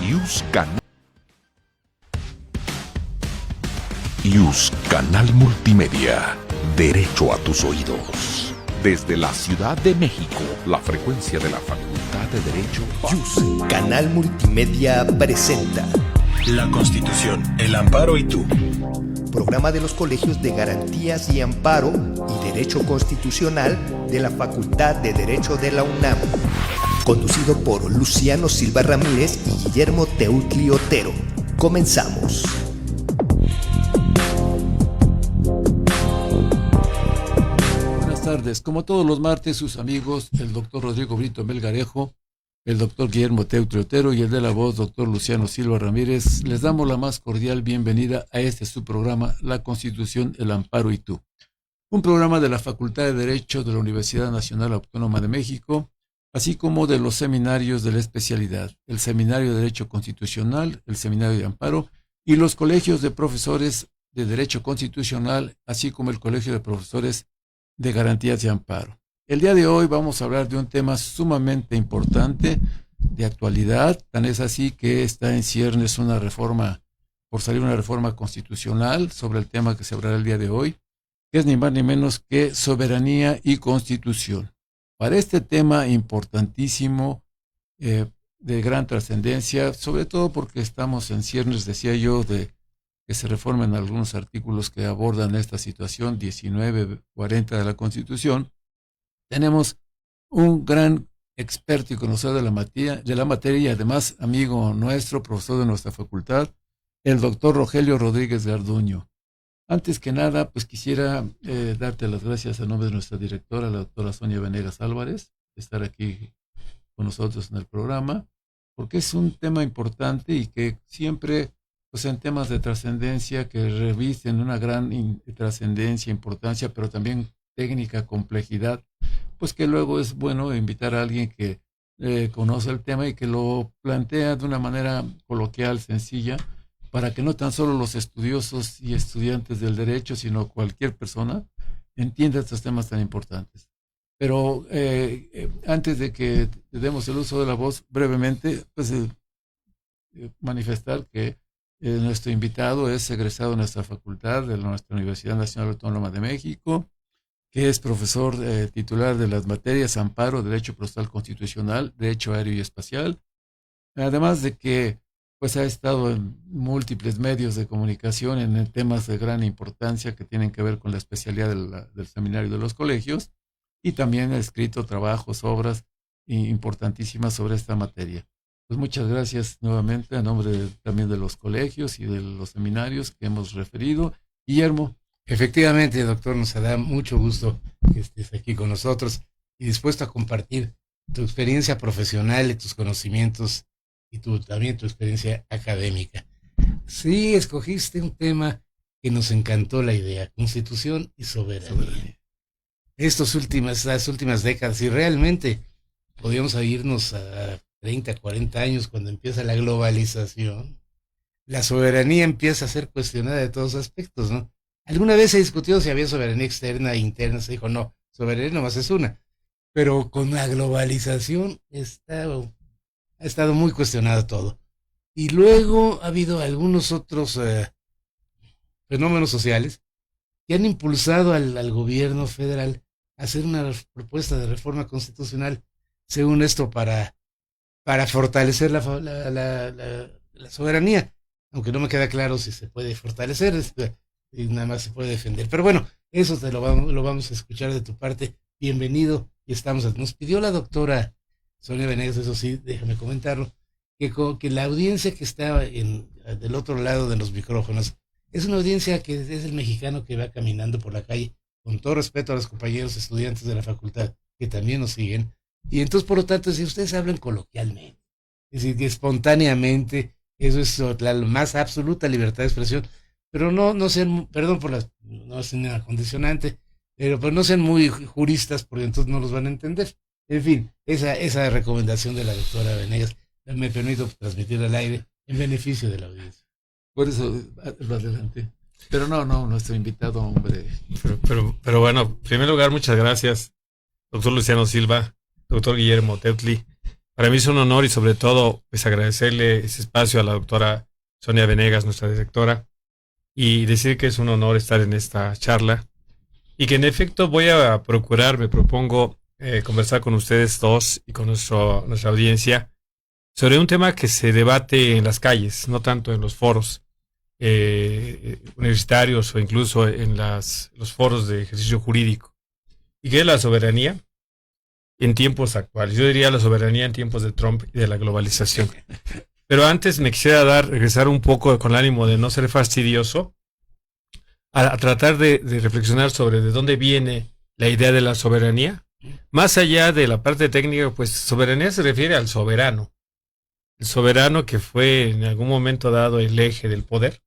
IUS Canal Multimedia. Derecho a tus oídos. Desde la Ciudad de México, la frecuencia de la Facultad de Derecho. IUS Canal Multimedia presenta La Constitución, el Amparo y tú. Programa de los Colegios de Garantías y Amparo y Derecho Constitucional de la Facultad de Derecho de la UNAM. Conducido por Luciano Silva Ramírez y Guillermo Teutli Otero. Comenzamos. Buenas tardes. Como todos los martes, sus amigos, el doctor Rodrigo Brito Melgarejo, el doctor Guillermo Teutli Otero y el de la voz, doctor Luciano Silva Ramírez, les damos la más cordial bienvenida a este su programa, La Constitución, el Amparo y tú. Un programa de la Facultad de Derecho de la Universidad Nacional Autónoma de México, así como de los seminarios de la especialidad, el Seminario de Derecho Constitucional, el Seminario de Amparo y los colegios de profesores de Derecho Constitucional, así como el Colegio de Profesores de Garantías y Amparo. El día de hoy vamos a hablar de un tema sumamente importante, de actualidad, tan es así que está en ciernes una reforma, por salir una reforma constitucional sobre el tema que se hablará el día de hoy, que es ni más ni menos que soberanía y constitución. Para este tema importantísimo, de gran trascendencia, sobre todo porque estamos en ciernes, decía yo, de que se reformen algunos artículos que abordan esta situación, 19, 40 de la Constitución, tenemos un gran experto y conocedor de la materia y además amigo nuestro, profesor de nuestra facultad, el doctor Rogelio Rodríguez Garduño. Antes que nada, pues quisiera darte las gracias en nombre de nuestra directora, la doctora Sonia Venegas Álvarez, de estar aquí con nosotros en el programa, porque es un tema importante y que siempre, pues en temas de trascendencia que revisten una gran trascendencia, importancia, pero también técnica, complejidad, pues que luego es bueno invitar a alguien que conoce el tema y que lo plantea de una manera coloquial, sencilla, para que no tan solo los estudiosos y estudiantes del derecho, sino cualquier persona entienda estos temas tan importantes. Pero antes de que demos el uso de la voz, brevemente, pues manifestar que nuestro invitado es egresado de nuestra facultad, de nuestra Universidad Nacional Autónoma de México, que es profesor titular de las materias Amparo, Derecho Procesal Constitucional, Derecho Aéreo y Espacial, además de que pues ha estado en múltiples medios de comunicación en temas de gran importancia que tienen que ver con la especialidad del seminario de los colegios y también ha escrito trabajos, obras importantísimas sobre esta materia. Pues muchas gracias nuevamente a nombre también de los colegios y de los seminarios que hemos referido. Guillermo. Efectivamente, doctor, nos da mucho gusto que estés aquí con nosotros y dispuesto a compartir tu experiencia profesional y tus conocimientos y también tu experiencia académica. Sí, escogiste un tema que nos encantó la idea, constitución y soberanía. Las últimas décadas, y realmente podríamos irnos a 30, 40 años cuando empieza la globalización, la soberanía empieza a ser cuestionada de todos aspectos, ¿no? Alguna vez se discutió si había soberanía externa e interna, se dijo no, soberanía nomás es una, pero con la globalización ha estado muy cuestionado todo. Y luego ha habido algunos otros fenómenos sociales que han impulsado al gobierno federal a hacer una propuesta de reforma constitucional, según esto, para fortalecer la soberanía, aunque no me queda claro si se puede fortalecer, y nada más se puede defender. Pero bueno, eso lo vamos a escuchar de tu parte. Bienvenido, y nos pidió la doctora Sonia Venegas, eso sí, déjame comentarlo, que la audiencia que está del otro lado de los micrófonos es una audiencia que es el mexicano que va caminando por la calle, con todo respeto a los compañeros estudiantes de la facultad que también nos siguen, y entonces por lo tanto si ustedes hablan coloquialmente, es decir, que espontáneamente, eso es la más absoluta libertad de expresión, pero no sean, perdón por no es una condicionante, pero pues no sean muy juristas porque entonces no los van a entender. En fin, esa recomendación de la doctora Venegas me permito transmitir al aire en beneficio de la audiencia. Por eso lo adelanté. Pero no, nuestro invitado, hombre. Pero bueno, en primer lugar, muchas gracias, doctor Luciano Silva, doctor Guillermo Teutli. Para mí es un honor y sobre todo pues agradecerle ese espacio a la doctora Sonia Venegas, nuestra directora, y decir que es un honor estar en esta charla y que en efecto voy a procurar, me propongo conversar con ustedes dos y con nuestra audiencia sobre un tema que se debate en las calles, no tanto en los foros universitarios o incluso en los foros de ejercicio jurídico, y que es la soberanía en tiempos actuales. Yo diría la soberanía en tiempos de Trump y de la globalización. Pero antes me quisiera regresar un poco con el ánimo de no ser fastidioso, a tratar de reflexionar sobre de dónde viene la idea de la soberanía. Más allá de la parte técnica, pues soberanía se refiere al soberano. El soberano que fue en algún momento dado el eje del poder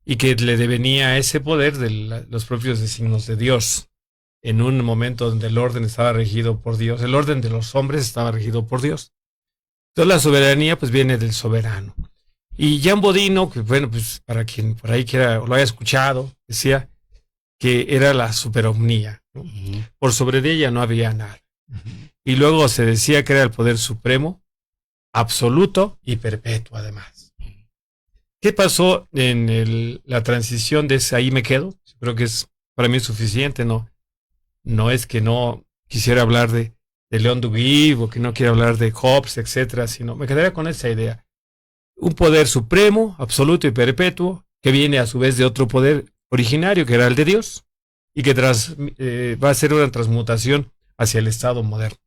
y que le devenía a ese poder de los propios designios de Dios. En un momento donde el orden estaba regido por Dios, el orden de los hombres estaba regido por Dios. Entonces la soberanía pues viene del soberano. Y Jean Bodino, que bueno, pues para quien por ahí quiera o lo haya escuchado, decía que era la superomnía, ¿no? Por sobre de ella no había nada. Y luego se decía que era el poder supremo, absoluto y perpetuo además. ¿Qué pasó en la transición de ese ahí me quedo? Creo que es para mí suficiente, no es que no quisiera hablar de León Duguid o que no quiera hablar de Hobbes, etcétera, sino me quedaría con esa idea. Un poder supremo, absoluto y perpetuo, que viene a su vez de otro poder originario, que era el de Dios, y que va a ser una transmutación hacia el Estado moderno.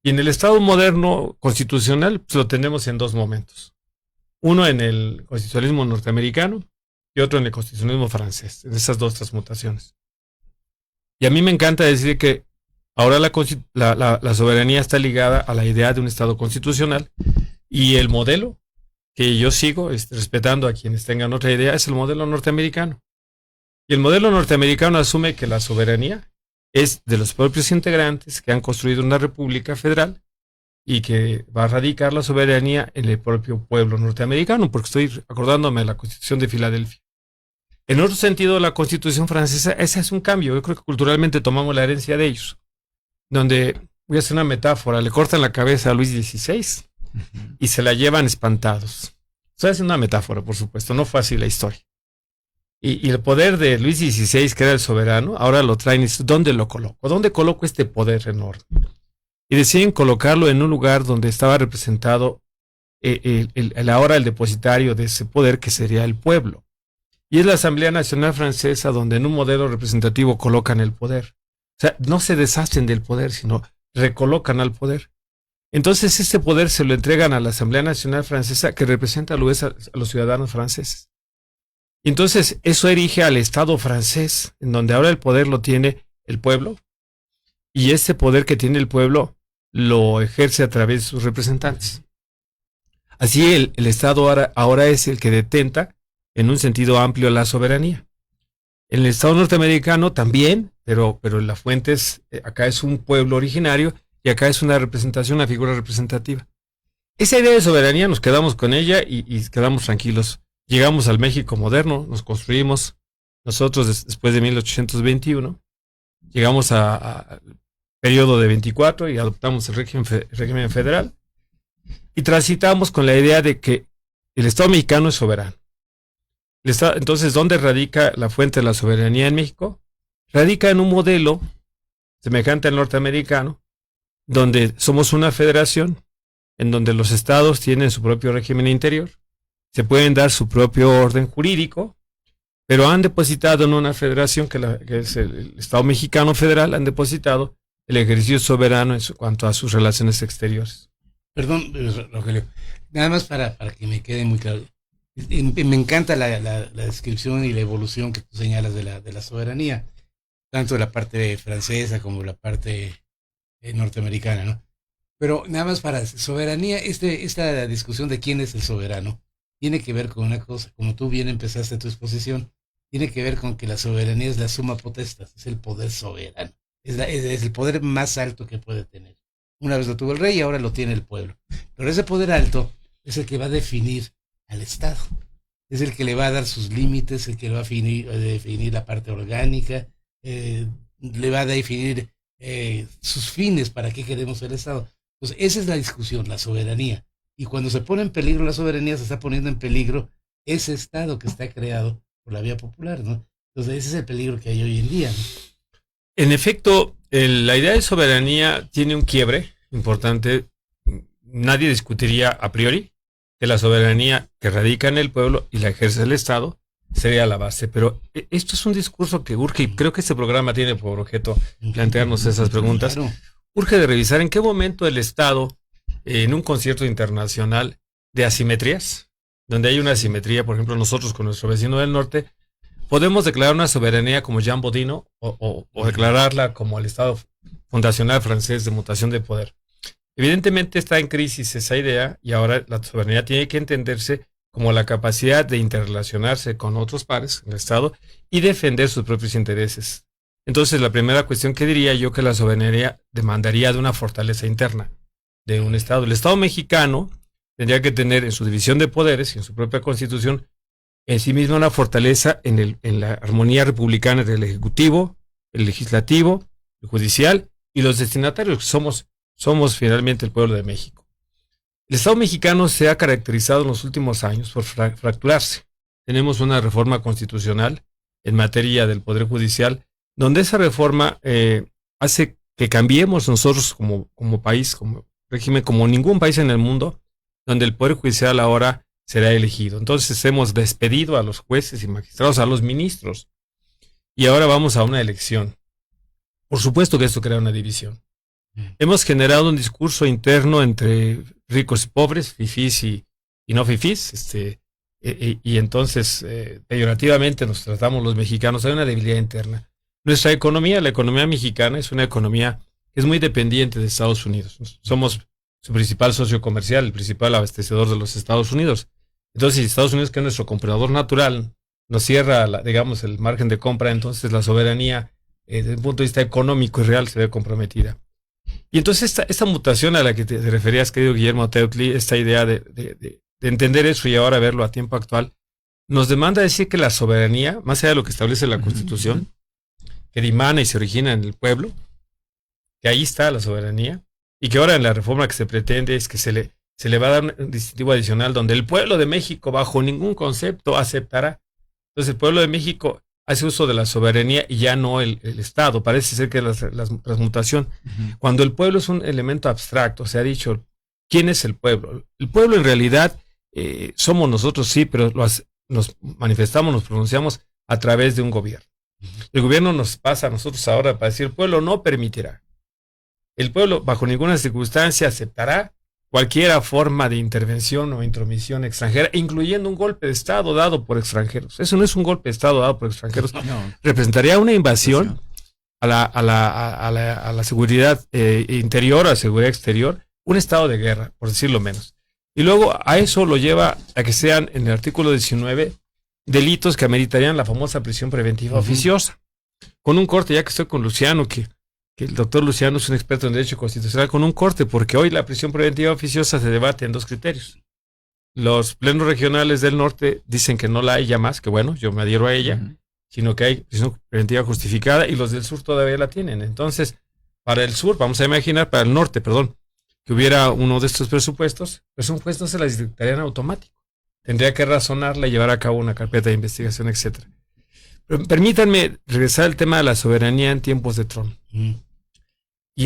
Y en el Estado moderno constitucional pues, lo tenemos en dos momentos. Uno en el constitucionalismo norteamericano y otro en el constitucionalismo francés, en esas dos transmutaciones. Y a mí me encanta decir que ahora la soberanía está ligada a la idea de un Estado constitucional y el modelo que yo sigo, respetando a quienes tengan otra idea, es el modelo norteamericano. Y el modelo norteamericano asume que la soberanía es de los propios integrantes que han construido una república federal y que va a radicar la soberanía en el propio pueblo norteamericano, porque estoy acordándome de la Constitución de Filadelfia. En otro sentido, la Constitución francesa, ese es un cambio. Yo creo que culturalmente tomamos la herencia de ellos, donde, voy a hacer una metáfora, le cortan la cabeza a Luis XVI y se la llevan espantados. Estoy haciendo una metáfora, por supuesto, no fue así la historia. Y el poder de Luis XVI, que era el soberano, ahora lo traen y dicen, ¿dónde lo coloco? ¿Dónde coloco este poder enorme? Y deciden colocarlo en un lugar donde estaba representado ahora el depositario de ese poder, que sería el pueblo. Y es la Asamblea Nacional Francesa donde en un modelo representativo colocan el poder. O sea, no se deshacen del poder, sino recolocan al poder. Entonces ese poder se lo entregan a la Asamblea Nacional Francesa, que representa a los ciudadanos franceses. Y entonces eso erige al Estado francés, en donde ahora el poder lo tiene el pueblo, y ese poder que tiene el pueblo lo ejerce a través de sus representantes. Así el Estado ahora es el que detenta, en un sentido amplio, la soberanía. En el Estado norteamericano también, pero la fuente acá es un pueblo originario y acá es una representación, una figura representativa. Esa idea de soberanía nos quedamos con ella y quedamos tranquilos. Llegamos al México moderno, nos construimos nosotros después de 1821, llegamos al periodo de 24 y adoptamos el régimen federal y transitamos con la idea de que el Estado mexicano es soberano. Entonces, ¿dónde radica la fuente de la soberanía en México? Radica en un modelo semejante al norteamericano, donde somos una federación, en donde los estados tienen su propio régimen interior, se pueden dar su propio orden jurídico, pero han depositado en una federación que es el Estado mexicano federal, han depositado el ejercicio soberano en cuanto a sus relaciones exteriores. Perdón, Rogelio, nada más para que me quede muy claro. Me encanta la descripción y la evolución que tú señalas de la soberanía, tanto de la parte francesa como la parte norteamericana, ¿no? Pero nada más para soberanía, esta discusión de quién es el soberano tiene que ver con una cosa, como tú bien empezaste tu exposición, tiene que ver con que la soberanía es la suma potestas, es el poder soberano, es el poder más alto que puede tener. Una vez lo tuvo el rey y ahora lo tiene el pueblo. Pero ese poder alto es el que va a definir al Estado, es el que le va a dar sus límites, el que le va a definir la parte orgánica, le va a definir sus fines, para qué queremos el Estado. Entonces, esa es la discusión, la soberanía. Y cuando se pone en peligro la soberanía, se está poniendo en peligro ese Estado que está creado por la vía popular, ¿no? Entonces, ese es el peligro que hay hoy en día, ¿no? En efecto, la idea de soberanía tiene un quiebre importante. Nadie discutiría a priori que la soberanía que radica en el pueblo y la ejerce el Estado sería la base. Pero esto es un discurso que urge, y creo que este programa tiene por objeto plantearnos esas preguntas. Claro. Urge de revisar en qué momento el Estado, en un concierto internacional de asimetrías, donde hay una asimetría, por ejemplo, nosotros con nuestro vecino del norte, podemos declarar una soberanía como Jean Bodino o declararla como el Estado fundacional francés de mutación de poder. Evidentemente está en crisis esa idea y ahora la soberanía tiene que entenderse como la capacidad de interrelacionarse con otros pares en el Estado y defender sus propios intereses. Entonces, la primera cuestión que diría yo que la soberanía demandaría de una fortaleza interna de un Estado. El Estado mexicano tendría que tener en su división de poderes y en su propia constitución en sí misma una fortaleza en la armonía republicana entre el Ejecutivo, el Legislativo, el Judicial y los destinatarios, que somos finalmente el pueblo de México. El Estado mexicano se ha caracterizado en los últimos años por fracturarse. Tenemos una reforma constitucional en materia del Poder Judicial, donde esa reforma hace que cambiemos nosotros como país, como régimen, como ningún país en el mundo, donde el Poder Judicial ahora será elegido. Entonces hemos despedido a los jueces y magistrados, a los ministros, y ahora vamos a una elección. Por supuesto que esto crea una división. Hemos generado un discurso interno entre ricos y pobres, fifís y no fifís, y entonces peyorativamente nos tratamos los mexicanos. Hay una debilidad interna. Nuestra economía, la economía mexicana, es una economía que es muy dependiente de Estados Unidos. Somos su principal socio comercial, el principal abastecedor de los Estados Unidos. Entonces, si Estados Unidos, que es nuestro comprador natural, nos cierra, digamos, el margen de compra, entonces la soberanía, desde un punto de vista económico y real, se ve comprometida. Y entonces esta mutación a la que te referías, querido Guillermo Teutli, esta idea de entender eso y ahora verlo a tiempo actual, nos demanda decir que la soberanía, más allá de lo que establece la Constitución, que dimana y se origina en el pueblo, que ahí está la soberanía, y que ahora en la reforma que se pretende es que se le va a dar un distintivo adicional donde el pueblo de México bajo ningún concepto aceptará. Entonces el pueblo de México hace uso de la soberanía y ya no el Estado. Parece ser que la transmutación, cuando el pueblo es un elemento abstracto, se ha dicho, ¿quién es el pueblo? El pueblo en realidad somos nosotros, sí, pero nos manifestamos, nos pronunciamos a través de un gobierno. El gobierno nos pasa a nosotros ahora para decir, el pueblo no permitirá. El pueblo bajo ninguna circunstancia aceptará cualquier forma de intervención o intromisión extranjera, incluyendo un golpe de Estado dado por extranjeros. Eso no es un golpe de Estado dado por extranjeros. No. Representaría una invasión a la seguridad interior, a la seguridad exterior, un estado de guerra, por decirlo menos. Y luego a eso lo lleva a que sean, en el artículo 19, delitos que ameritarían la famosa prisión preventiva oficiosa. Con un corte, ya que estoy con Luciano, que el doctor Luciano es un experto en derecho constitucional, con un corte, porque hoy la prisión preventiva oficiosa se debate en dos criterios. Los plenos regionales del norte dicen que no la hay ya más, que bueno, yo me adhiero a ella, sino que hay prisión preventiva justificada, y los del sur todavía la tienen. Entonces, para el sur, vamos a imaginar, para el norte, perdón, que hubiera uno de estos presupuestos, pues un juez no se las dictaría en automático. Tendría que razonarla y llevar a cabo una carpeta de investigación, etc. Pero permítanme regresar al tema de la soberanía en tiempos de Trump.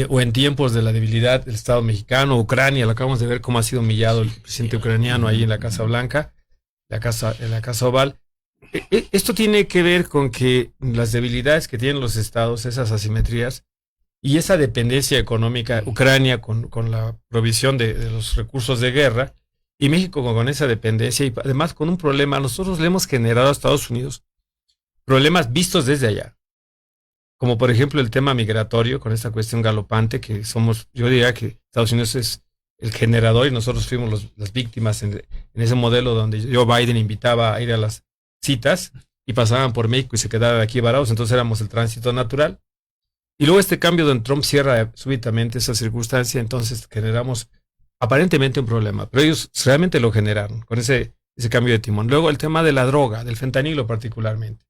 O en tiempos de la debilidad del Estado mexicano, Ucrania, lo acabamos de ver cómo ha sido humillado el presidente ucraniano ahí en la Casa Blanca, en la Casa Oval. Esto tiene que ver con que las debilidades que tienen los estados, esas asimetrías y esa dependencia económica, Ucrania con la provisión de los recursos de guerra, y México con esa dependencia, y además con un problema, nosotros le hemos generado a Estados Unidos problemas vistos desde allá. Como por ejemplo el tema migratorio, con esta cuestión galopante que somos, yo diría que Estados Unidos es el generador y nosotros fuimos las víctimas en ese modelo donde Joe Biden invitaba a ir a las citas y pasaban por México y se quedaban aquí varados, entonces éramos el tránsito natural. Y luego este cambio donde Trump cierra súbitamente esa circunstancia, entonces generamos aparentemente un problema, pero ellos realmente lo generaron con ese cambio de timón. Luego el tema de la droga, del fentanilo particularmente.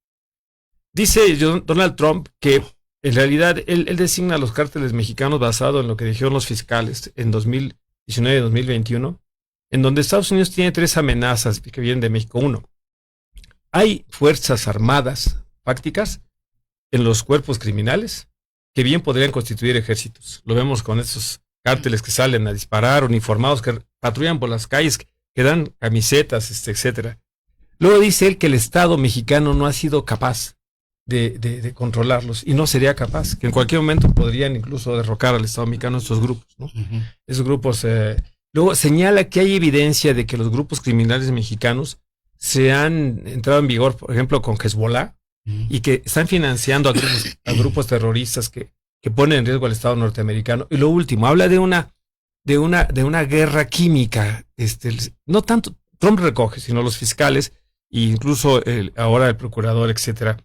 Dice Donald Trump que En realidad, él designa a los cárteles mexicanos basado en lo que dijeron los fiscales en 2019 y 2021, en donde Estados Unidos tiene 3 amenazas que vienen de México. Uno, hay fuerzas armadas fácticas en los cuerpos criminales que bien podrían constituir ejércitos. Lo vemos con esos cárteles que salen a disparar, uniformados, que patrullan por las calles, que dan camisetas, etcétera. Luego dice él que el Estado mexicano no ha sido capaz de controlarlos y no sería capaz, que en cualquier momento podrían incluso derrocar al Estado mexicano estos grupos, ¿no? Ujú. Esos grupos. Luego señala que hay evidencia de que los grupos criminales mexicanos se han entrado en vigor, por ejemplo, con Hezbollah, y que están financiando a grupos terroristas que ponen en riesgo al Estado norteamericano. Y lo último, habla de una guerra química. No tanto Trump recoge, sino los fiscales e incluso ahora el procurador, etcétera.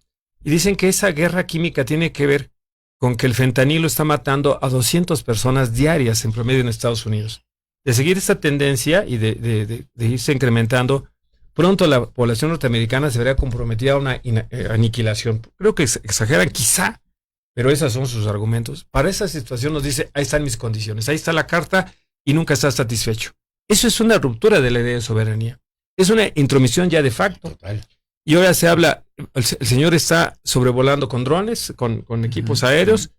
Y dicen que esa guerra química tiene que ver con que el fentanilo está matando a 200 personas diarias en promedio en Estados Unidos. De seguir esta tendencia y de irse incrementando, pronto la población norteamericana se verá comprometida a una aniquilación. Creo que exageran quizá, pero esos son sus argumentos. Para esa situación nos dice, ahí están mis condiciones, ahí está la carta y nunca está satisfecho. Eso es una ruptura de la idea de soberanía. Es una intromisión ya de facto. Total. Y ahora se habla, el señor está sobrevolando con drones, con equipos aéreos.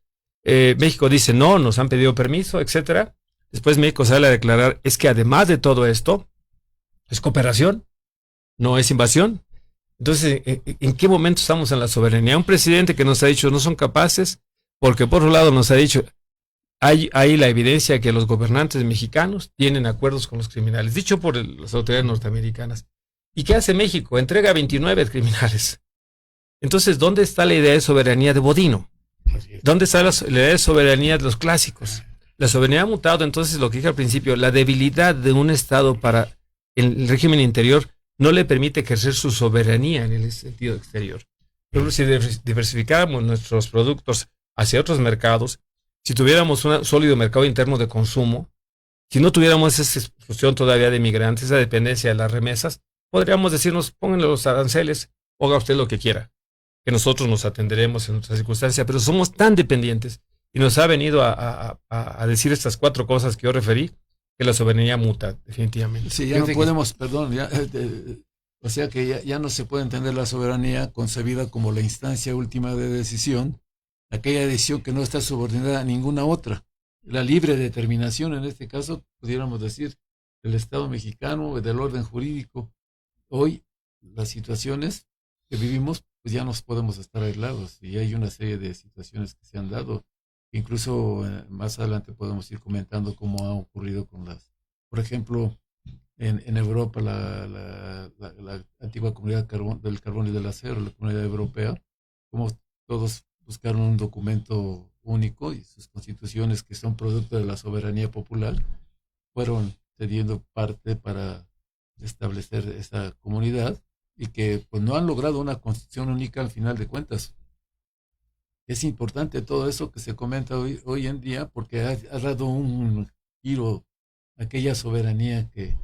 México dice, no, nos han pedido permiso, etcétera. Después México sale a declarar, es que además de todo esto, es cooperación, no es invasión. Entonces, ¿en qué momento estamos en la soberanía? Un presidente que nos ha dicho no son capaces, porque por otro lado nos ha dicho, hay la evidencia que los gobernantes mexicanos tienen acuerdos con los criminales, dicho por las autoridades norteamericanas. ¿Y qué hace México? Entrega a 29 criminales. Entonces, ¿dónde está la idea de soberanía de Bodino? ¿Dónde está la idea de soberanía de los clásicos? La soberanía ha mutado, entonces, lo que dije al principio, la debilidad de un Estado para el régimen interior no le permite ejercer su soberanía en el sentido exterior. Pero si diversificáramos nuestros productos hacia otros mercados, si tuviéramos un sólido mercado interno de consumo, si no tuviéramos esa expulsión todavía de migrantes, esa dependencia de las remesas, podríamos decirnos, pónganle los aranceles, haga usted lo que quiera, que nosotros nos atenderemos en nuestras circunstancias, pero somos tan dependientes y nos ha venido a decir estas 4 cosas que yo referí, que la soberanía muta, definitivamente. Sí, ya no podemos, perdón, o sea que ya no se puede entender la soberanía concebida como la instancia última de decisión, aquella decisión que no está subordinada a ninguna otra. La libre determinación, en este caso, pudiéramos decir, del Estado mexicano, del orden jurídico. Hoy, las situaciones que vivimos, pues ya no podemos estar aislados, y hay una serie de situaciones que se han dado. Incluso más adelante podemos ir comentando cómo ha ocurrido con por ejemplo, en Europa, la antigua comunidad del carbón y del acero, la comunidad europea, como todos buscaron un documento único y sus constituciones, que son producto de la soberanía popular, fueron cediendo parte para establecer esa comunidad, y que pues no han logrado una constitución única al final de cuentas. Es importante todo eso que se comenta hoy en día, porque ha dado un giro a aquella soberanía que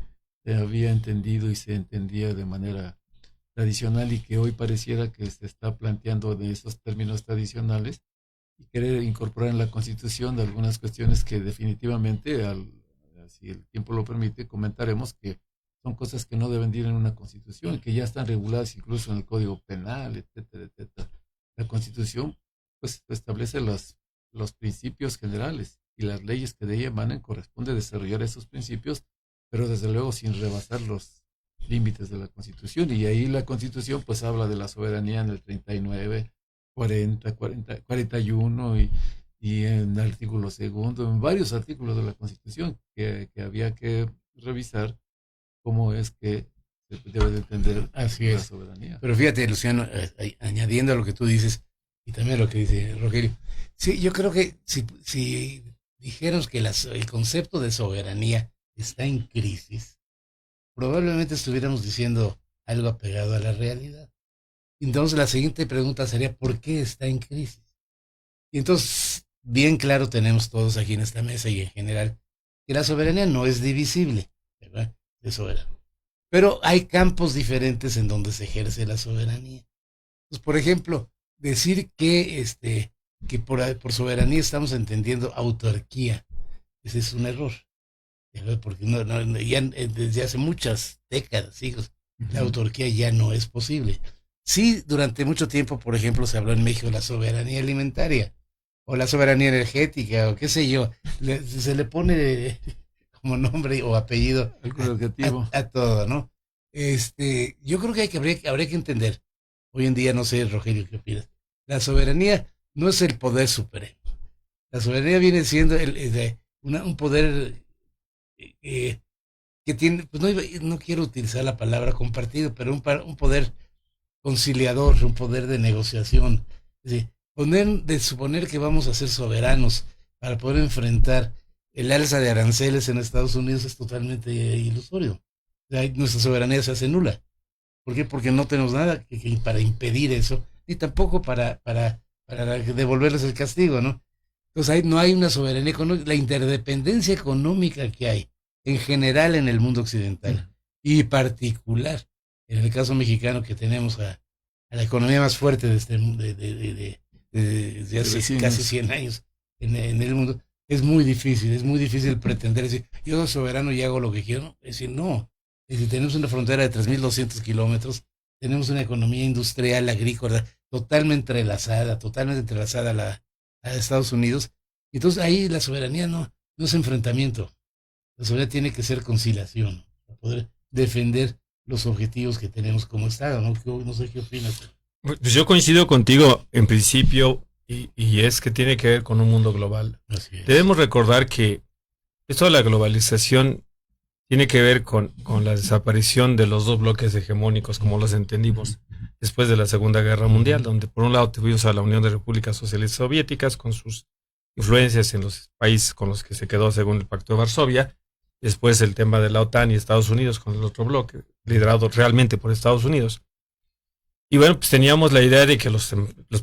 se había entendido y se entendía de manera tradicional, y que hoy pareciera que se está planteando de esos términos tradicionales, y querer incorporar en la Constitución de algunas cuestiones que definitivamente, si el tiempo lo permite, comentaremos que son cosas que no deben ir en una Constitución, que ya están reguladas incluso en el Código Penal, etcétera, etcétera. La Constitución pues establece los principios generales, y las leyes que de ella emanan corresponde desarrollar esos principios, pero desde luego sin rebasar los límites de la Constitución. Y ahí la Constitución pues habla de la soberanía en el 39, 40, 41 y en el artículo 2, en varios artículos de la Constitución que había que revisar cómo es que se debe de entender la soberanía. Pero fíjate, Luciano, añadiendo a lo que tú dices y también a lo que dice Rogelio, sí, yo creo que si dijéramos que el concepto de soberanía está en crisis, probablemente estuviéramos diciendo algo apegado a la realidad. Entonces la siguiente pregunta sería, ¿por qué está en crisis? Y entonces, bien claro tenemos todos aquí en esta mesa y en general, que la soberanía no es divisible, ¿verdad? De soberano. Pero hay campos diferentes en donde se ejerce la soberanía. Pues, por ejemplo, decir que que por soberanía estamos entendiendo autarquía. Ese es un error. Porque ya desde hace muchas décadas, siglos, la autarquía ya no es posible. Sí, durante mucho tiempo, por ejemplo, se habló en México de la soberanía alimentaria o la soberanía energética o qué sé yo. Se le pone como nombre o apellido a todo, ¿no? Yo creo que habría que entender. Hoy en día, no sé, Rogelio, ¿qué opinas? La soberanía no es el poder supremo. La soberanía viene siendo un poder que tiene, pues no quiero utilizar la palabra compartido, pero un poder conciliador, un poder de negociación. Es decir, de suponer que vamos a ser soberanos para poder enfrentar el alza de aranceles en Estados Unidos es totalmente ilusorio. O sea, nuestra soberanía se hace nula. ¿Por qué? Porque no tenemos nada para impedir eso, ni tampoco para devolverles el castigo, ¿no? Entonces ahí no hay una soberanía económica, la interdependencia económica que hay en general en el mundo occidental y particular en el caso mexicano, que tenemos a la economía más fuerte de hace casi 100 años en el mundo, es muy difícil pretender decir, yo soy soberano y hago lo que quiero. Es decir, no. Es decir, tenemos una frontera de 3.200 kilómetros, tenemos una economía industrial, agrícola, totalmente entrelazada a Estados Unidos. Entonces ahí la soberanía no es enfrentamiento. La soberanía tiene que ser conciliación, para poder defender los objetivos que tenemos como Estado, ¿no? No sé qué opinas. Pues yo coincido contigo en principio, y es que tiene que ver con un mundo global. Debemos recordar que esto de la globalización tiene que ver con la desaparición de los dos bloques hegemónicos, como los entendimos después de la Segunda Guerra Mundial, donde por un lado tuvimos a la Unión de Repúblicas Socialistas Soviéticas con sus influencias en los países con los que se quedó según el Pacto de Varsovia, después el tema de la OTAN y Estados Unidos con el otro bloque, liderado realmente por Estados Unidos. Y bueno, pues teníamos la idea de que los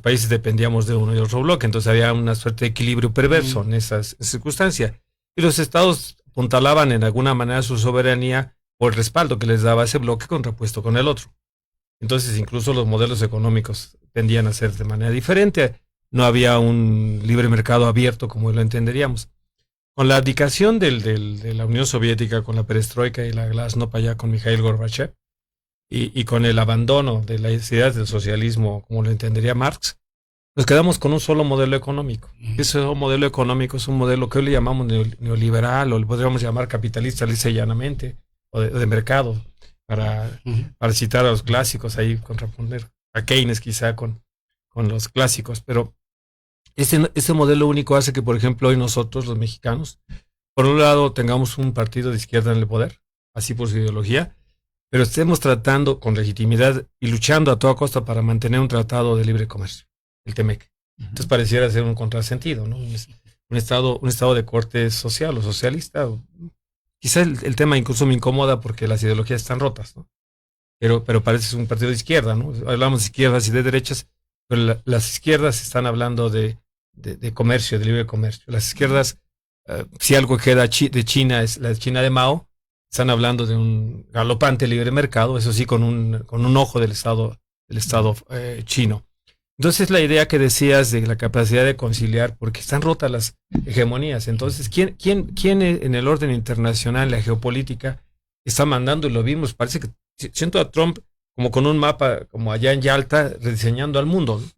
países dependíamos de uno y otro bloque, entonces había una suerte de equilibrio perverso en esa circunstancia. Y los estados apuntalaban en alguna manera su soberanía por el respaldo que les daba ese bloque contrapuesto con el otro. Entonces incluso los modelos económicos tendían a ser de manera diferente. No había un libre mercado abierto como lo entenderíamos. Con la abdicación de la Unión Soviética, con la perestroika y la glasnost allá con Mikhail Gorbachev, y con el abandono de las ideas del socialismo, como lo entendería Marx, nos quedamos con un solo modelo económico. Ese modelo económico es un modelo que hoy le llamamos neoliberal, o le podríamos llamar capitalista lisa y llanamente, o de mercado, para citar a los clásicos, ahí contraponer a Keynes quizá con los clásicos. Pero este modelo único hace que, por ejemplo, hoy nosotros, los mexicanos, por un lado tengamos un partido de izquierda en el poder, así por su ideología, pero estemos tratando con legitimidad y luchando a toda costa para mantener un tratado de libre comercio, el TEMEC. Entonces pareciera ser un contrasentido, ¿no? Un estado de corte social o socialista. Quizá el tema incluso me incomoda porque las ideologías están rotas, ¿no? Pero parece un partido de izquierda, ¿no? Hablamos de izquierdas y de derechas, pero las izquierdas están hablando de comercio, de libre comercio. Las izquierdas, si algo queda de China, es la China de Mao. Están hablando de un galopante libre mercado, eso sí, con un ojo del Estado chino. Entonces la idea que decías de la capacidad de conciliar, porque están rotas las hegemonías. Entonces, ¿quién en el orden internacional, la geopolítica, está mandando? Y lo vimos, parece que siento a Trump como con un mapa, como allá en Yalta, rediseñando al mundo, ¿no?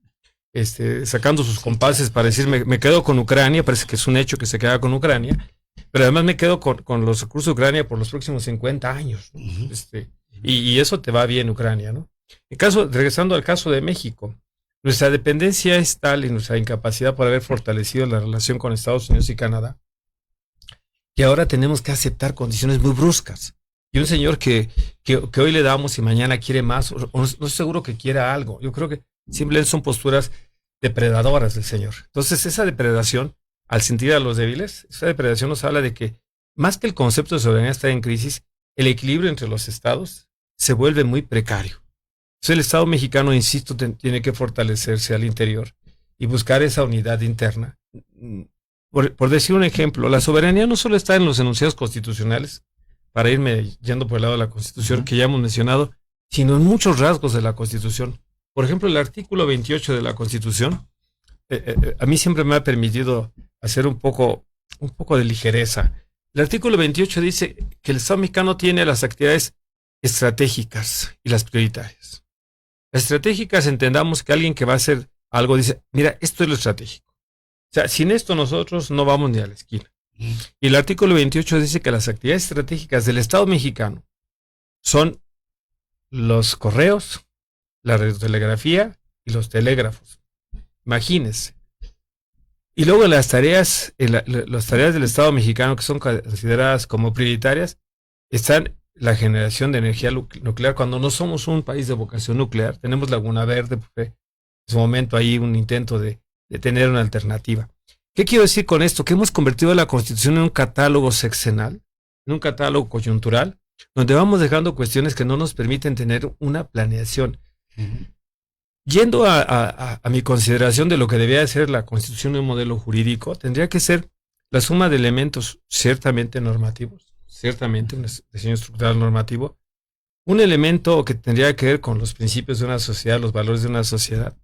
Sacando sus compases para decir, me quedo con Ucrania, parece que es un hecho que se queda con Ucrania, pero además me quedo con los recursos de Ucrania por los próximos 50 años, ¿no? Y eso te va bien, Ucrania, ¿no? Regresando al caso de México, nuestra dependencia es tal y nuestra incapacidad por haber fortalecido la relación con Estados Unidos y Canadá, que ahora tenemos que aceptar condiciones muy bruscas. Y un señor que hoy le damos y mañana quiere más, o no estoy seguro que quiera algo. Yo creo que simplemente son posturas depredadoras del señor. Entonces, esa depredación, al sentir a los débiles, esa depredación nos habla de que, más que el concepto de soberanía está en crisis, el equilibrio entre los estados se vuelve muy precario. Entonces, el Estado mexicano, insisto, tiene que fortalecerse al interior y buscar esa unidad interna. Por decir un ejemplo, la soberanía no solo está en los enunciados constitucionales, para irme yendo por el lado de la Constitución, que ya hemos mencionado, sino en muchos rasgos de la Constitución. Por ejemplo, el artículo 28 de la Constitución a mí siempre me ha permitido hacer un poco de ligereza. El artículo 28 dice que el Estado mexicano tiene las actividades estratégicas y las prioritarias. Las estratégicas, entendamos que alguien que va a hacer algo dice, mira, esto es lo estratégico. O sea, sin esto nosotros no vamos ni a la esquina. Y el artículo 28 dice que las actividades estratégicas del Estado mexicano son los correos, la radiotelegrafía y los telégrafos. Imagínense. Y luego las tareas del Estado mexicano que son consideradas como prioritarias están la generación de energía nuclear. Cuando no somos un país de vocación nuclear, tenemos Laguna Verde, porque en su momento hay un intento de tener una alternativa. ¿Qué quiero decir con esto? Que hemos convertido la Constitución en un catálogo sexenal, en un catálogo coyuntural, donde vamos dejando cuestiones que no nos permiten tener una planeación. Yendo a mi consideración de lo que debía de ser la Constitución de un modelo jurídico, tendría que ser la suma de elementos ciertamente normativos, ciertamente un diseño estructural normativo, un elemento que tendría que ver con los principios de una sociedad, los valores de una sociedad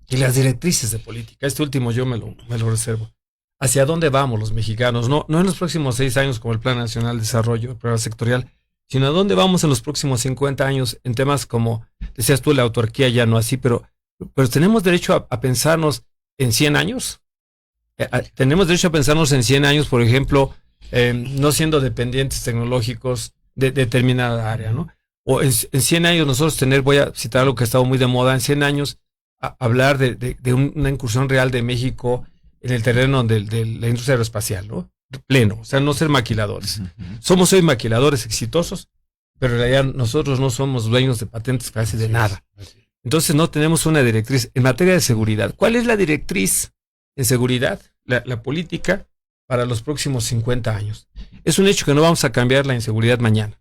y las directrices de política. Este último yo me lo reservo. ¿Hacia dónde vamos los mexicanos? No en los próximos 6 años como el Plan Nacional de Desarrollo, el Programa Sectorial, sino a dónde vamos en los próximos 50 años en temas como, decías tú, la autarquía ya no así, pero tenemos derecho a pensarnos en 100 años. Tenemos derecho a pensarnos en 100 años, por ejemplo, no siendo dependientes tecnológicos de determinada área, ¿no? O en 100 años nosotros voy a citar algo que ha estado muy de moda, en 100 años hablar de una incursión real de México en el terreno de la industria aeroespacial, ¿no? Pleno, o sea, no ser maquiladores. Somos hoy maquiladores exitosos, pero en realidad nosotros no somos dueños de patentes casi de nada. Entonces no tenemos una directriz en materia de seguridad. ¿Cuál es la directriz en seguridad? La política para los próximos 50 años. Es un hecho que no vamos a cambiar la inseguridad mañana,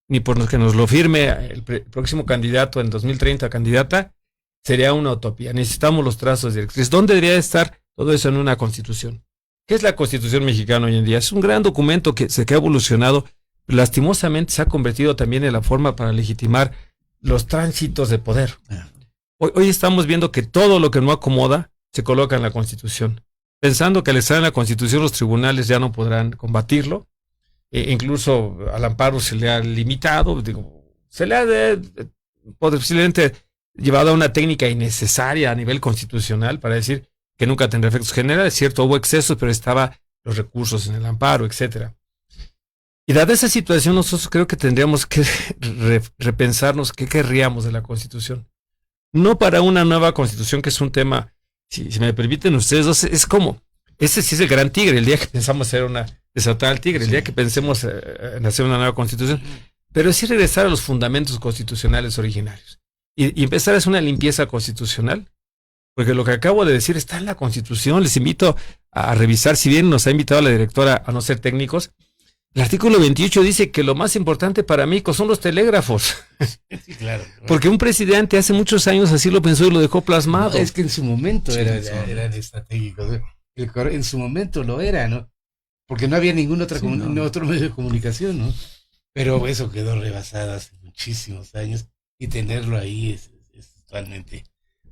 ni por que nos lo firme el próximo candidato en 2030, candidata, sería una utopía. Necesitamos los trazos directrices. ¿Dónde debería estar todo eso en una constitución? ¿Qué es la Constitución mexicana hoy en día? Es un gran documento que ha evolucionado, pero lastimosamente se ha convertido también en la forma para legitimar los tránsitos de poder. Hoy estamos viendo que todo lo que no acomoda se coloca en la Constitución, pensando que al estar en la Constitución los tribunales ya no podrán combatirlo. Incluso al amparo se le ha limitado, se le ha posiblemente llevado a una técnica innecesaria a nivel constitucional para decir que nunca tendrá efectos generales. Cierto, hubo excesos, pero estaba los recursos en el amparo, etcétera. Y dada esa situación, nosotros creo que tendríamos que repensarnos qué querríamos de la Constitución. No para una nueva Constitución, que es un tema, si me permiten ustedes dos, es como, ese sí es el gran tigre, el día que pensamos desatar al tigre, el día que pensemos en hacer una nueva Constitución, pero sí regresar a los fundamentos constitucionales originarios y empezar a hacer una limpieza constitucional. Porque lo que acabo de decir está en la Constitución. Les invito a revisar, si bien nos ha invitado la directora a no ser técnicos, el artículo 28 dice que lo más importante para México son los telégrafos. Sí, claro. Porque un presidente hace muchos años así lo pensó y lo dejó plasmado. No, es que en su momento eran estratégicos. En su momento lo era, ¿no? Porque no había ningún otro medio de comunicación, ¿no? Pero eso quedó rebasado hace muchísimos años y tenerlo ahí es totalmente...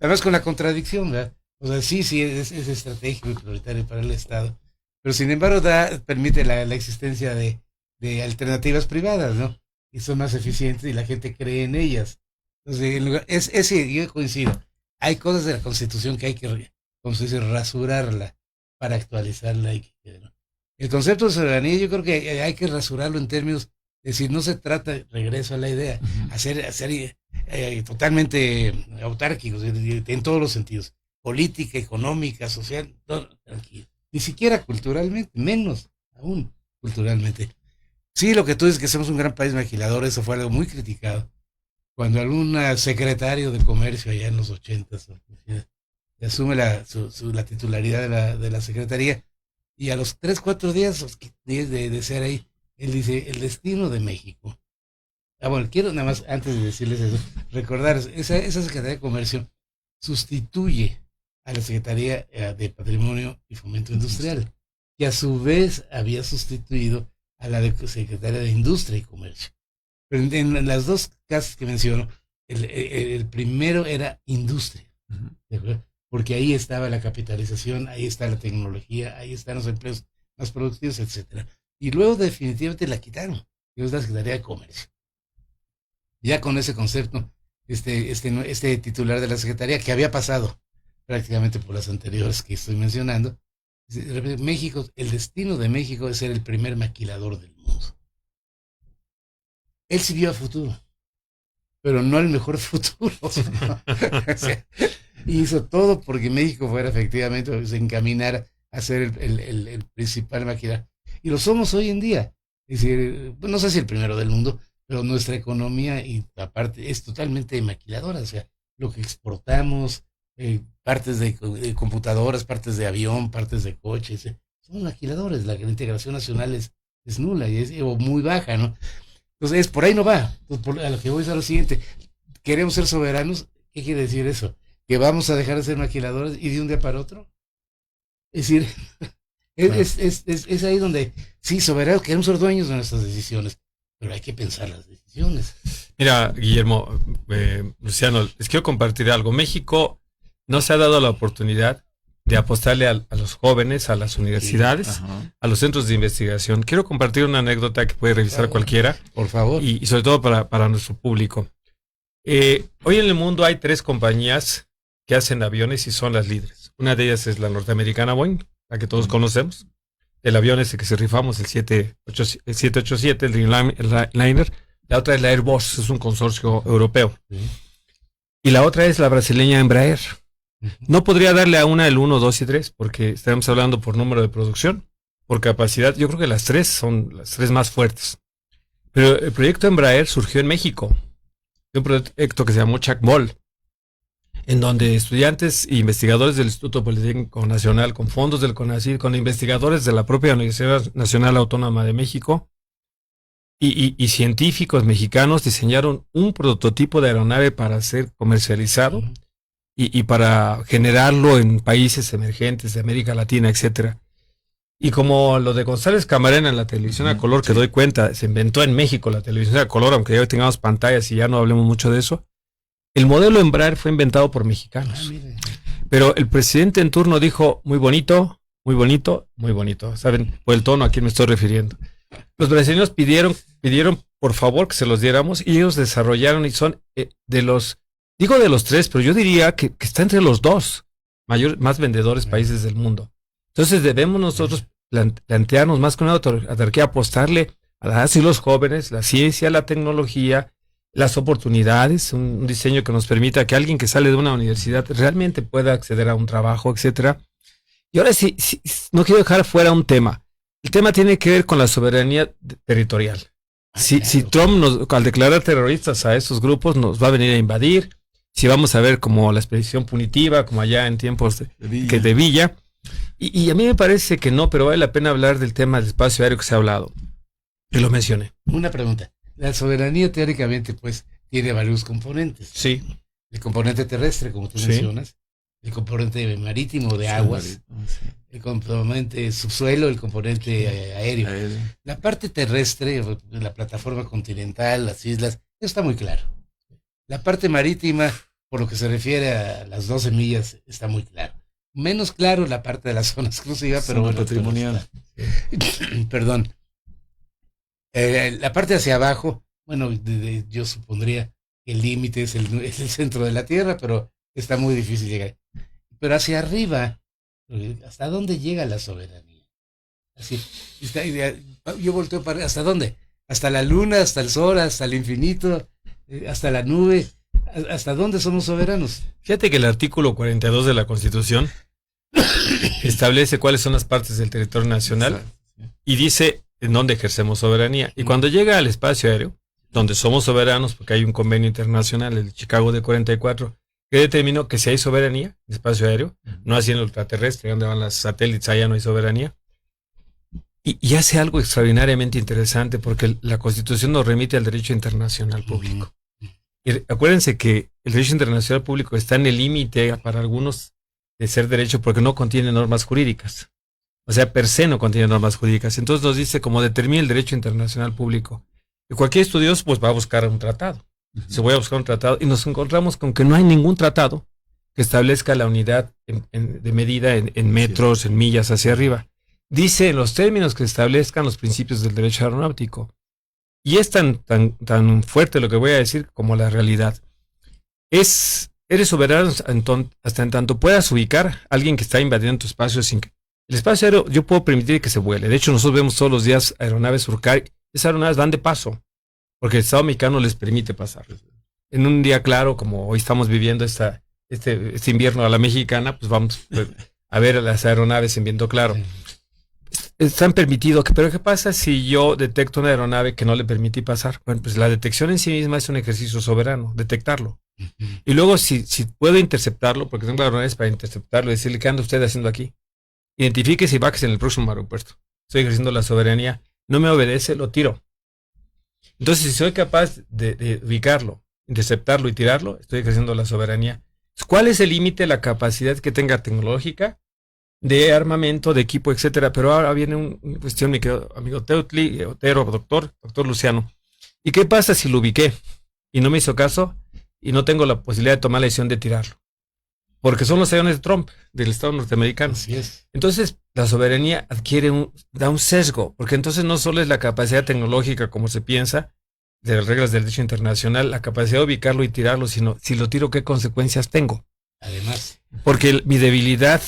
Además con la contradicción, ¿verdad? O sea, sí, es estratégico y prioritario para el Estado, pero sin embargo permite la existencia de alternativas privadas, ¿no? Y son más eficientes y la gente cree en ellas. Entonces, yo coincido. Hay cosas de la Constitución que hay que, como se dice, rasurarla para actualizarla. ¿No? El concepto de soberanía yo creo que hay que rasurarlo en términos de decir, no se trata, regreso a la idea, hacer totalmente autárquicos en todos los sentidos, política, económica, social, todo, tranquilo. Ni siquiera culturalmente, menos aún culturalmente. Sí, lo que tú dices que somos un gran país maquilador, eso fue algo muy criticado. Cuando algún secretario de comercio allá en los 80s asume la titularidad de la secretaría y a los 3-4 días de ser ahí, él dice, el destino de México. Bueno, quiero nada más, antes de decirles eso, recordar, esa Secretaría de Comercio sustituye a la Secretaría de Patrimonio y Fomento Industrial, que a su vez había sustituido a la Secretaría de Industria y Comercio. Pero en las dos casos que menciono, el primero era industria, ¿de acuerdo? porque ahí estaba la capitalización, ahí está la tecnología, ahí están los empleos más productivos, etcétera. Y luego definitivamente la quitaron, y es la Secretaría de Comercio. Ya con ese concepto, este titular de la Secretaría, que había pasado prácticamente por las anteriores que estoy mencionando, México, el destino de México es ser el primer maquilador del mundo. Él sí vio a futuro, pero no el mejor futuro. O sea, hizo todo porque México fuera efectivamente, se encaminara a ser el principal maquilador. Y lo somos hoy en día. Es decir, no sé si el primero del mundo, pero nuestra economía y aparte es totalmente maquiladora. O sea, lo que exportamos, partes de computadoras, partes de avión, partes de coches, son maquiladores. La integración nacional es nula o muy baja, ¿no? Entonces, por ahí no va. Entonces, a lo que voy es a lo siguiente. ¿Queremos ser soberanos? ¿Qué quiere decir eso? ¿Que vamos a dejar de ser maquiladores y de un día para otro? Es decir, es ahí donde, sí, soberanos, queremos ser dueños de nuestras decisiones, pero hay que pensar las decisiones. Mira, Guillermo, Luciano, les quiero compartir algo. México no se ha dado la oportunidad de apostarle a los jóvenes, a las universidades, Sí, a los centros de investigación. Quiero compartir una anécdota que puede revisar cualquiera, Por favor. y sobre todo para nuestro público. Hoy en el mundo hay 3 compañías que hacen aviones y son las líderes. Una de ellas es la norteamericana Boeing, la que todos conocemos. El avión ese que se rifamos, el 787, el Dreamliner. La otra es la Airbus, es un consorcio europeo. Sí. Y la otra es la brasileña Embraer. No podría darle a una el 1, 2 y 3, porque estaremos hablando por número de producción, por capacidad. Yo creo que las 3 son las 3 más fuertes. Pero el proyecto Embraer surgió en México, de un proyecto que se llamó CHACMOL, en donde estudiantes e investigadores del Instituto Politécnico Nacional, con fondos del CONACYT, con investigadores de la propia Universidad Nacional Autónoma de México y científicos mexicanos diseñaron un prototipo de aeronave para ser comercializado y para generarlo en países emergentes de América Latina, etcétera. Y como lo de González Camarena en la televisión a color, que doy cuenta, se inventó en México la televisión a color, aunque ya hoy tengamos pantallas y ya no hablemos mucho de eso, el modelo Embraer fue inventado por mexicanos. Pero el presidente en turno dijo, muy bonito, muy bonito, muy bonito. ¿Saben? Por el tono a quién me estoy refiriendo. Los brasileños pidieron por favor que se los diéramos y ellos desarrollaron y son de los 3, pero yo diría que está entre los 2 más vendedores países del mundo. Entonces debemos nosotros plantearnos más que una autarquía, apostarle a las y los jóvenes, la ciencia, la tecnología, las oportunidades, un diseño que nos permita que alguien que sale de una universidad realmente pueda acceder a un trabajo, etcétera. Y ahora sí, no quiero dejar fuera un tema. El tema tiene que ver con la soberanía territorial. Si Trump al declarar terroristas a esos grupos nos va a venir a invadir, si vamos a ver como la expedición punitiva, como allá en tiempos de Villa. Y a mí me parece que no, pero vale la pena hablar del tema del espacio aéreo que se ha hablado. Y lo mencioné. Una pregunta. La soberanía teóricamente pues tiene varios componentes. Sí. El componente terrestre, como tú mencionas, el componente marítimo de aguas, el componente subsuelo, el componente aéreo. La parte terrestre, la plataforma continental, las islas, eso está muy claro. La parte marítima, por lo que se refiere a las 12 millas, está muy claro. Menos claro la parte de la zona exclusiva, pero bueno, patrimonial. Perdón. La parte hacia abajo, bueno, yo supondría que el límite es el centro de la Tierra, pero está muy difícil llegar. Pero hacia arriba, ¿hasta dónde llega la soberanía? Así, yo volteo para ¿hasta dónde? Hasta la luna, hasta el sol, hasta el infinito, hasta la nube. ¿Hasta dónde somos soberanos? Fíjate que el artículo 42 de la Constitución establece cuáles son las partes del territorio nacional y dice en dónde ejercemos soberanía. Y cuando llega al espacio aéreo, donde somos soberanos, porque hay un convenio internacional, el Chicago de 44, que determinó que si hay soberanía en el espacio aéreo, no así en el ultraterrestre, donde van los satélites, allá no hay soberanía. Y hace algo extraordinariamente interesante, porque la Constitución nos remite al derecho internacional público. Y acuérdense que el derecho internacional público está en el límite para algunos de ser derecho porque no contiene normas jurídicas. O sea, per se no contiene normas jurídicas. Entonces nos dice cómo determina el derecho internacional público. Y cualquier estudioso pues va a buscar un tratado. Se voy a buscar un tratado y nos encontramos con que no hay ningún tratado que establezca la unidad de medida en metros, en millas hacia arriba. Dice en los términos que establezcan los principios del derecho aeronáutico. Y es tan fuerte lo que voy a decir como la realidad. Eres soberano hasta en tanto puedas ubicar a alguien que está invadiendo tu espacio sin que... El espacio aéreo, yo puedo permitir que se vuele. De hecho, nosotros vemos todos los días aeronaves surcar. Esas aeronaves van de paso, porque el Estado mexicano les permite pasar. En un día claro, como hoy estamos viviendo este invierno a la mexicana, pues vamos a ver las aeronaves en viento claro. Sí. Están permitidos, pero ¿qué pasa si yo detecto una aeronave que no le permití pasar? Bueno, pues la detección en sí misma es un ejercicio soberano, detectarlo. Y luego si puedo interceptarlo, porque tengo aeronaves para interceptarlo y decirle, ¿qué anda usted haciendo aquí? Identifíquese y bájese en el próximo aeropuerto. Estoy ejerciendo la soberanía. No me obedece, lo tiro. Entonces, si soy capaz de ubicarlo, interceptarlo y tirarlo, estoy ejerciendo la soberanía. ¿Cuál es el límite de la capacidad que tenga tecnológica, de armamento, de equipo, etcétera? Pero ahora viene una cuestión, mi querido amigo Teutli, Otero, doctor Luciano. ¿Y qué pasa si lo ubiqué y no me hizo caso y no tengo la posibilidad de tomar la decisión de tirarlo? Porque son los aviones de Trump, del Estado norteamericano. Así es. Entonces, la soberanía da un sesgo, porque entonces no solo es la capacidad tecnológica, como se piensa, de las reglas del derecho internacional, la capacidad de ubicarlo y tirarlo, sino si lo tiro, ¿qué consecuencias tengo? Además. Porque mi debilidad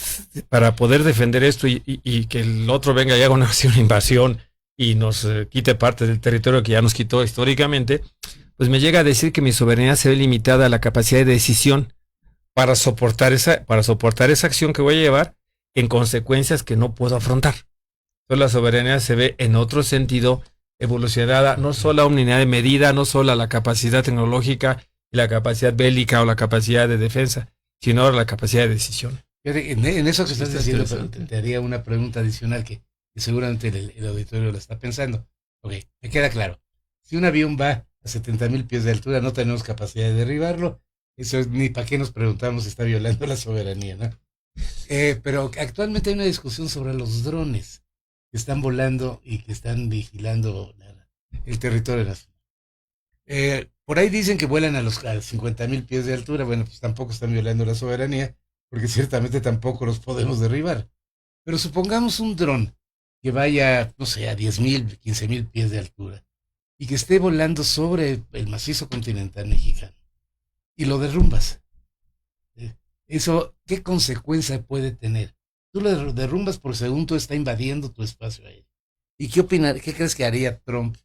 para poder defender esto y que el otro venga y haga una invasión y nos quite parte del territorio que ya nos quitó históricamente, pues me llega a decir que mi soberanía se ve limitada a la capacidad de decisión para soportar esa acción que voy a llevar en consecuencias que no puedo afrontar. Entonces la soberanía se ve en otro sentido evolucionada, no solo a una unidad de medida, no solo a la capacidad tecnológica y la capacidad bélica o la capacidad de defensa, sino ahora la capacidad de decisión. En eso que estás Está diciendo, interesante. te haría una pregunta adicional que seguramente el auditorio la está pensando. Ok, me queda claro. Si un avión va a 70,000 pies de altura, no tenemos capacidad de derribarlo. Eso es, ni para qué nos preguntamos si está violando la soberanía, ¿no? Pero actualmente hay una discusión sobre los drones que están volando y que están vigilando el territorio nacional. Por ahí dicen que vuelan a 50,000 pies de altura. Bueno, pues tampoco están violando la soberanía, porque ciertamente tampoco los podemos derribar. Pero supongamos un dron que vaya, no sé, a 10,000, 15,000 pies de altura y que esté volando sobre el macizo continental mexicano y lo derrumbas. Eso, ¿qué consecuencia puede tener? Tú lo derrumbas por segundo, está invadiendo tu espacio aéreo. ¿Y qué crees que haría Trump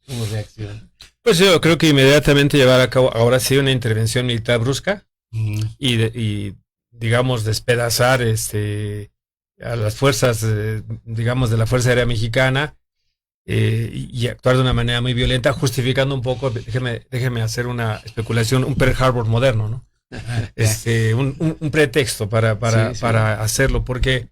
como reacción? Pues yo creo que inmediatamente llevar a cabo ahora sí una intervención militar brusca y digamos despedazar a las fuerzas, digamos, de la Fuerza Aérea Mexicana y actuar de una manera muy violenta, justificando un poco, déjeme hacer una especulación, un Pearl Harbor moderno, ¿no? Un pretexto para hacerlo, porque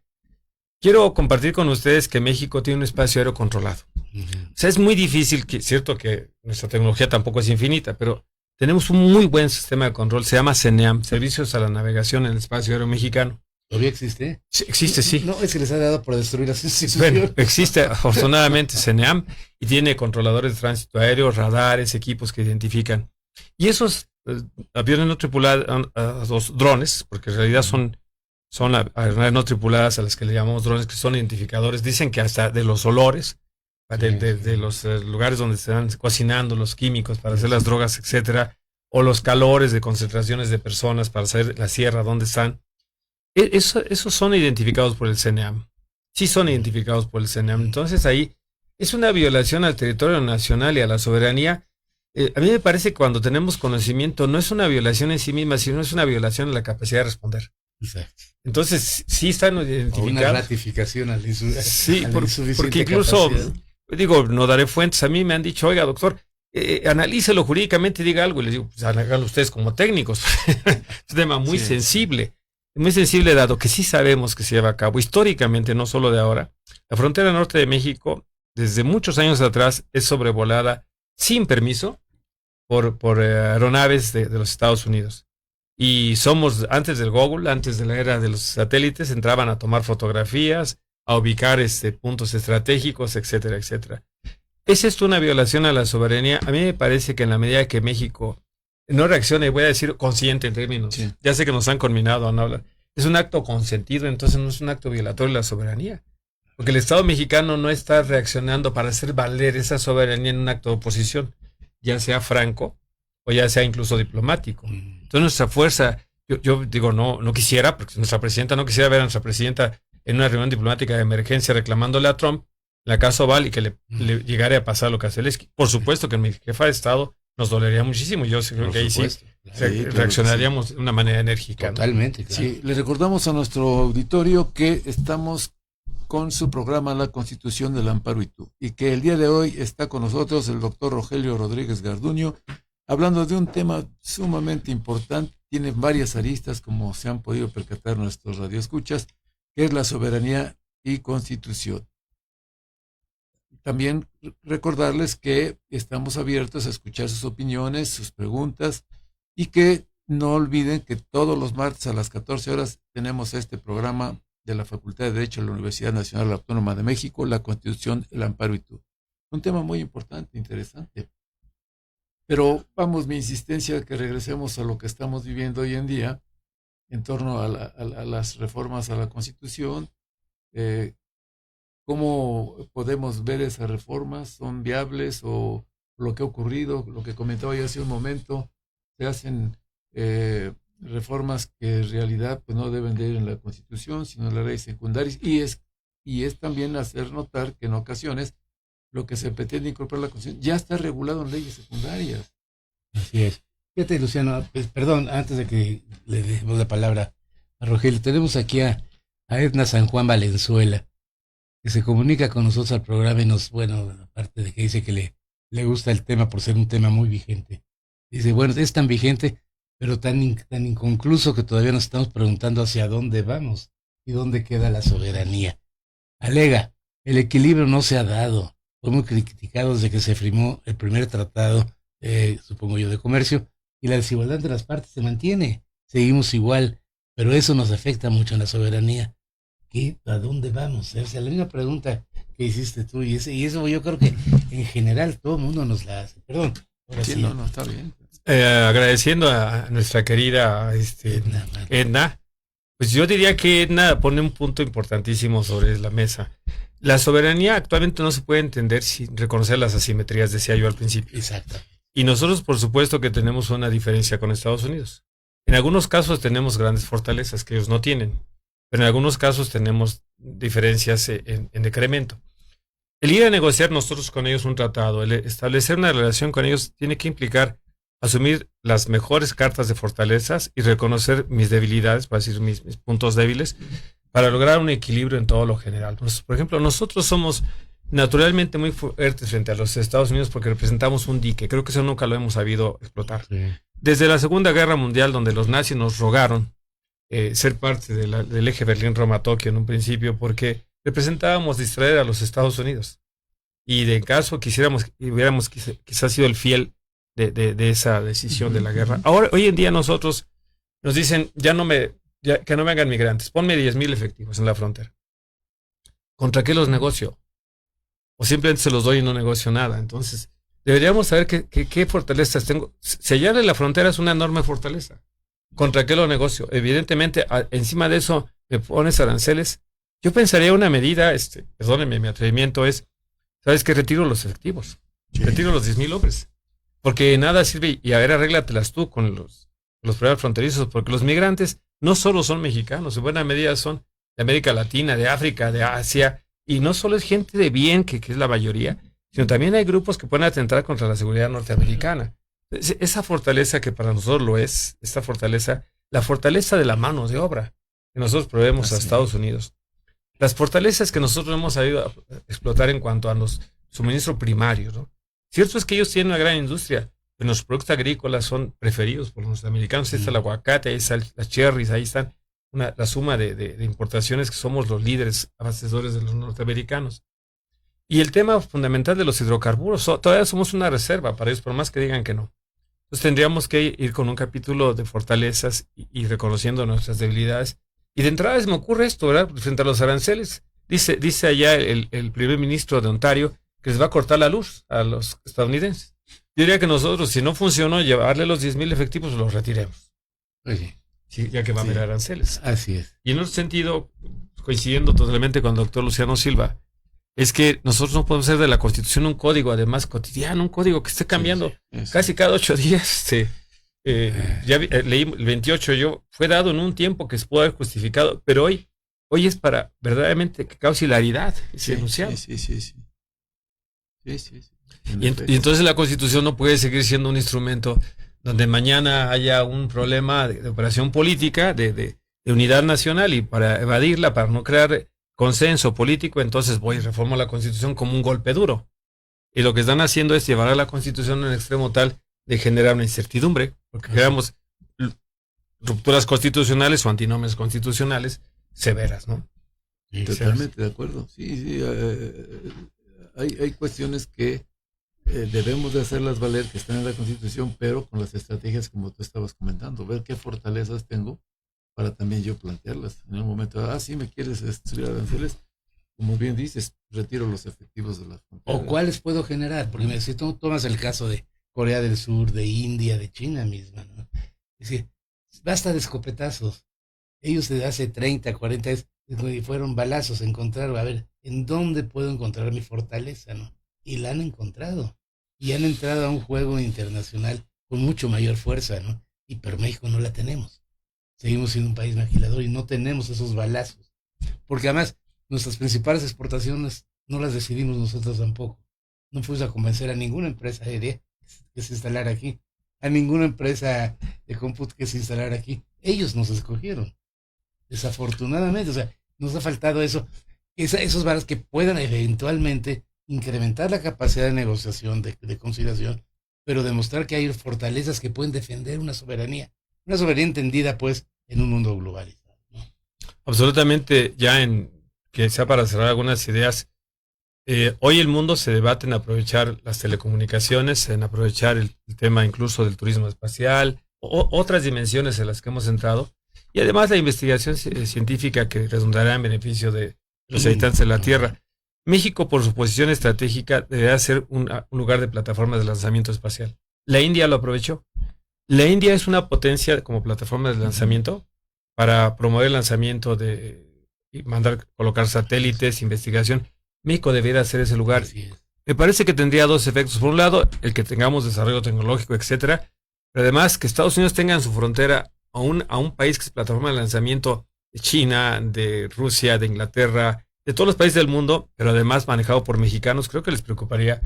quiero compartir con ustedes que México tiene un espacio aéreo controlado. O sea, es muy difícil, cierto que nuestra tecnología tampoco es infinita, pero tenemos un muy buen sistema de control, se llama CENEAM, Servicios a la Navegación en el Espacio Aéreo Mexicano. ¿Todavía existe? Sí, existe, sí. No, es que les ha dado por destruir las instituciones. Bueno, existe afortunadamente CENEAM y tiene controladores de tránsito aéreo, radares, equipos que identifican. Y esos aviones no tripulados, los drones, porque en realidad son aeronaves no tripuladas a las que le llamamos drones, que son identificadores, dicen que hasta de los olores, de los lugares donde se están cocinando los químicos para hacer las drogas, etcétera, o los calores de concentraciones de personas para saber la sierra, dónde están. Esos son identificados por el CENEAM. Sí son identificados por el CENEAM. Entonces ahí es una violación al territorio nacional y a la soberanía. A mí me parece que cuando tenemos conocimiento no es una violación en sí misma, sino es una violación a la capacidad de responder. Exacto. Entonces sí están identificados. O una ratificación al Sí, porque incluso, digo, no daré fuentes. A mí me han dicho, oiga, doctor, analícelo jurídicamente y diga algo. Y les digo, pues háganlo ustedes como técnicos. Es un tema muy sensible. Muy sensible, dado que sí sabemos que se lleva a cabo históricamente, no solo de ahora. La frontera norte de México, desde muchos años atrás, es sobrevolada sin permiso por aeronaves de los Estados Unidos. Y antes del Google, antes de la era de los satélites, entraban a tomar fotografías, a ubicar puntos estratégicos, etcétera, etcétera. ¿Es esto una violación a la soberanía? A mí me parece que en la medida que México no reacciona, y voy a decir consciente en términos. Sí. Ya sé que nos han conminado a no hablar. Es un acto consentido, entonces no es un acto violatorio de la soberanía. Porque el Estado mexicano no está reaccionando para hacer valer esa soberanía en un acto de oposición, ya sea franco o ya sea incluso diplomático. Entonces nuestra fuerza, yo digo, no quisiera, porque nuestra presidenta no quisiera ver a nuestra presidenta en una reunión diplomática de emergencia reclamándole a Trump la caso Oval y que le llegara a pasar lo que a Zelensky. Por supuesto que en mi jefa de Estado nos dolería muchísimo. Yo creo que ahí sí reaccionaríamos de una manera enérgica. Totalmente, claro. Sí, le recordamos a nuestro auditorio que estamos con su programa La Constitución del Amparo y tú, y que el día de hoy está con nosotros el doctor Rogelio Rodríguez Garduño, hablando de un tema sumamente importante, tiene varias aristas, como se han podido percatar nuestros radioescuchas, que es la soberanía y constitución. También recordarles que estamos abiertos a escuchar sus opiniones, sus preguntas, y que no olviden que todos los martes a las 14 horas tenemos este programa de la Facultad de Derecho de la Universidad Nacional Autónoma de México, La Constitución, el Amparo y tú. Un tema muy importante, interesante. Pero vamos, mi insistencia que regresemos a lo que estamos viviendo hoy en día en torno a las reformas a la Constitución. ¿Cómo podemos ver esas reformas? ¿Son viables o lo que ha ocurrido? Lo que comentaba yo hace un momento, se hacen reformas que en realidad pues no deben de ir en la Constitución, sino en las leyes secundarias, y es también hacer notar que en ocasiones lo que se pretende incorporar a la Constitución ya está regulado en leyes secundarias. Así es. Fíjate, Luciano, pues, perdón, antes de que le demos la palabra a Rogelio, tenemos aquí a Edna San Juan Valenzuela, que se comunica con nosotros al programa y nos, bueno, aparte de que dice que le gusta el tema por ser un tema muy vigente. Dice, bueno, es tan vigente, pero tan inconcluso que todavía nos estamos preguntando hacia dónde vamos y dónde queda la soberanía. Alega, el equilibrio no se ha dado. Fue muy criticado desde que se firmó el primer tratado, supongo yo, de comercio, y la desigualdad entre las partes se mantiene. Seguimos igual, pero eso nos afecta mucho en la soberanía. ¿A dónde vamos? O sea, la misma pregunta que hiciste tú, y eso yo creo que en general todo el mundo nos la hace. Perdón. Sí, sí. No, está bien. Agradeciendo a nuestra querida Edna, pues yo diría que Edna pone un punto importantísimo sobre la mesa. La soberanía actualmente no se puede entender sin reconocer las asimetrías, decía yo al principio. Exacto. Y nosotros, por supuesto, que tenemos una diferencia con Estados Unidos. En algunos casos tenemos grandes fortalezas que ellos no tienen, pero en algunos casos tenemos diferencias en decremento. El ir a negociar nosotros con ellos un tratado, el establecer una relación con ellos, tiene que implicar asumir las mejores cartas de fortalezas y reconocer mis debilidades, para decir mis puntos débiles, para lograr un equilibrio en todo lo general. Entonces, por ejemplo, nosotros somos naturalmente muy fuertes frente a los Estados Unidos porque representamos un dique. Creo que eso nunca lo hemos sabido explotar. Sí. Desde la Segunda Guerra Mundial, donde los nazis nos rogaron ser parte del eje Berlín-Roma-Tokio en un principio, porque representábamos distraer a los Estados Unidos. Y de caso hubiéramos quizás sido el fiel de esa decisión de la guerra. Ahora, hoy en día nosotros nos dicen, que no vengan migrantes, ponme 10,000 efectivos en la frontera. ¿Contra qué los negocio? O simplemente se los doy y no negocio nada. Entonces, deberíamos saber qué fortalezas tengo. Sellarle la frontera es una enorme fortaleza. ¿Contra qué lo negocio? Evidentemente, encima de eso me pones aranceles. Yo pensaría una medida, perdónenme, mi atrevimiento es, ¿sabes qué? Retiro los efectivos. Sí. Retiro los 10,000 hombres. Porque nada sirve, y a ver, arréglatelas tú con los problemas fronterizos, porque los migrantes no solo son mexicanos, en buena medida son de América Latina, de África, de Asia, y no solo es gente de bien, que es la mayoría, sino también hay grupos que pueden atentar contra la seguridad norteamericana. Esa fortaleza que para nosotros lo es, esta fortaleza, la fortaleza de la mano de obra que nosotros proveemos a Estados Unidos. Las fortalezas que nosotros hemos sabido explotar en cuanto a los suministros primarios, ¿no? Cierto es que ellos tienen una gran industria, pero los productos agrícolas son preferidos por los norteamericanos. Ahí está el aguacate, ahí están las cherries, ahí están la suma de importaciones que somos los líderes abastecedores de los norteamericanos. Y el tema fundamental de los hidrocarburos, todavía somos una reserva para ellos, por más que digan que no. Entonces tendríamos que ir con un capítulo de fortalezas y reconociendo nuestras debilidades. Y de entrada se me ocurre esto, ¿verdad? Frente a los aranceles, dice allá el primer ministro de Ontario que les va a cortar la luz a los estadounidenses. Yo diría que nosotros, si no funcionó llevarle los 10,000 efectivos, los retiremos. Oye, Sí, ya que va a haber aranceles. así es. Y en otro sentido, coincidiendo totalmente con el doctor Luciano Silva, es que nosotros no podemos hacer de la Constitución un código, además cotidiano, un código que esté cambiando casi cada 8 días. Leí el 28, fue dado en un tiempo que se puede haber justificado, pero hoy es para verdaderamente que cause hilaridad ese enunciado. Sí. Y entonces la Constitución no puede seguir siendo un instrumento donde mañana haya un problema de operación política, de unidad nacional, y para evadirla, para no crear consenso político, entonces voy y reformo la Constitución como un golpe duro. Y lo que están haciendo es llevar a la Constitución en extremo tal de generar una incertidumbre, porque creamos rupturas constitucionales o antinomias constitucionales severas, ¿no? Totalmente de acuerdo. Sí. Hay cuestiones que debemos de hacerlas valer, que están en la Constitución, pero con las estrategias como tú estabas comentando, ver qué fortalezas tengo para también yo plantearlas. En un momento, si me quieres subir aranceles, como bien dices, retiro los efectivos de la frontera. ¿O cuáles puedo generar? Porque si tú tomas el caso de Corea del Sur, de India, de China misma, ¿no? Es decir, basta de escopetazos. Ellos desde hace 30, 40 años fueron balazos, encontraron, a ver, ¿en dónde puedo encontrar mi fortaleza, no? Y la han encontrado. Y han entrado a un juego internacional con mucho mayor fuerza, ¿no? Pero México no la tenemos. Seguimos siendo un país maquilador y no tenemos esos balazos. Porque además, nuestras principales exportaciones no las decidimos nosotros tampoco. No fuimos a convencer a ninguna empresa aérea que se instalara aquí, a ninguna empresa de cómputo que se instalara aquí. Ellos nos escogieron. Desafortunadamente, o sea, nos ha faltado eso, esos valores que puedan eventualmente incrementar la capacidad de negociación, de conciliación, pero demostrar que hay fortalezas que pueden defender una soberanía entendida, pues, en un mundo globalizado, ¿no? Absolutamente, que sea para cerrar algunas ideas, hoy el mundo se debate en aprovechar las telecomunicaciones, en aprovechar el tema incluso del turismo espacial, otras dimensiones en las que hemos entrado, y además la investigación científica que redundará en beneficio de los habitantes de la Tierra. México, por su posición estratégica, deberá ser un lugar de plataformas de lanzamiento espacial. La India lo aprovechó. La India es una potencia como plataforma de lanzamiento para promover el lanzamiento y colocar satélites, investigación. México debería ser ese lugar. Me parece que tendría dos efectos. Por un lado, el que tengamos desarrollo tecnológico, etcétera, pero además que Estados Unidos tenga en su frontera a un país que es plataforma de lanzamiento de China, de Rusia, de Inglaterra, de todos los países del mundo, pero además manejado por mexicanos. Creo que les preocuparía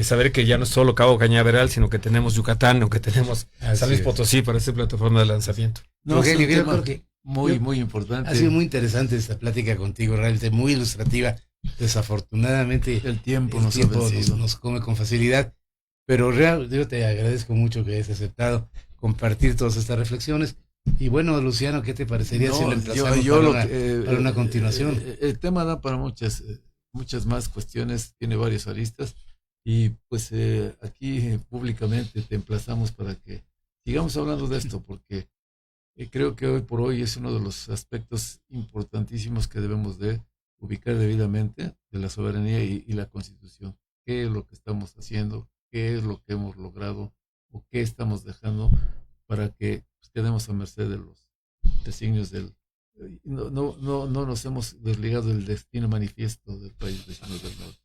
saber que ya no es solo Cabo Cañaveral, sino que tenemos Yucatán o que tenemos San Luis Potosí para ser plataforma de lanzamiento. No, es un tema muy importante. Ha sido muy interesante esta plática contigo, realmente muy ilustrativa. Desafortunadamente el tiempo nos come con facilidad, pero yo te agradezco mucho que hayas aceptado compartir todas estas reflexiones. Y bueno, Luciano, ¿qué te parecería si lo emplazamos para una continuación? El tema da para muchas más cuestiones, tiene varias aristas, y pues aquí públicamente te emplazamos para que sigamos hablando de esto, porque creo que hoy por hoy es uno de los aspectos importantísimos que debemos de ubicar debidamente de la soberanía y la Constitución. ¿Qué es lo que estamos haciendo? ¿Qué es lo que hemos logrado? ¿O qué estamos dejando para que quedemos a merced de los designios no nos hemos desligado del destino manifiesto del país vecino del norte?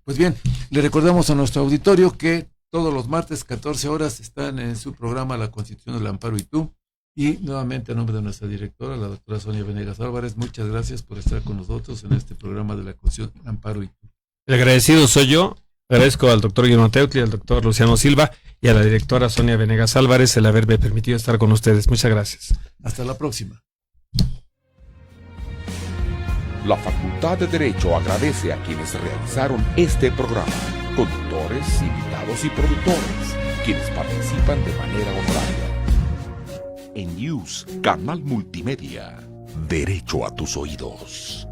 Pues bien, le recordamos a nuestro auditorio que todos los martes 14 horas están en su programa La Constitución del Amparo y tú. Y nuevamente a nombre de nuestra directora, la doctora Sonia Venegas Álvarez, muchas gracias por estar con nosotros en este programa de la Constitución del Amparo y tú. El agradecido soy yo. Agradezco al doctor Guillermo Teutli, al doctor Luciano Silva y a la directora Sonia Venegas Álvarez el haberme permitido estar con ustedes. Muchas gracias. Hasta la próxima. La Facultad de Derecho agradece a quienes realizaron este programa, conductores, invitados y productores, quienes participan de manera honoraria. En News, Canal Multimedia, Derecho a tus oídos.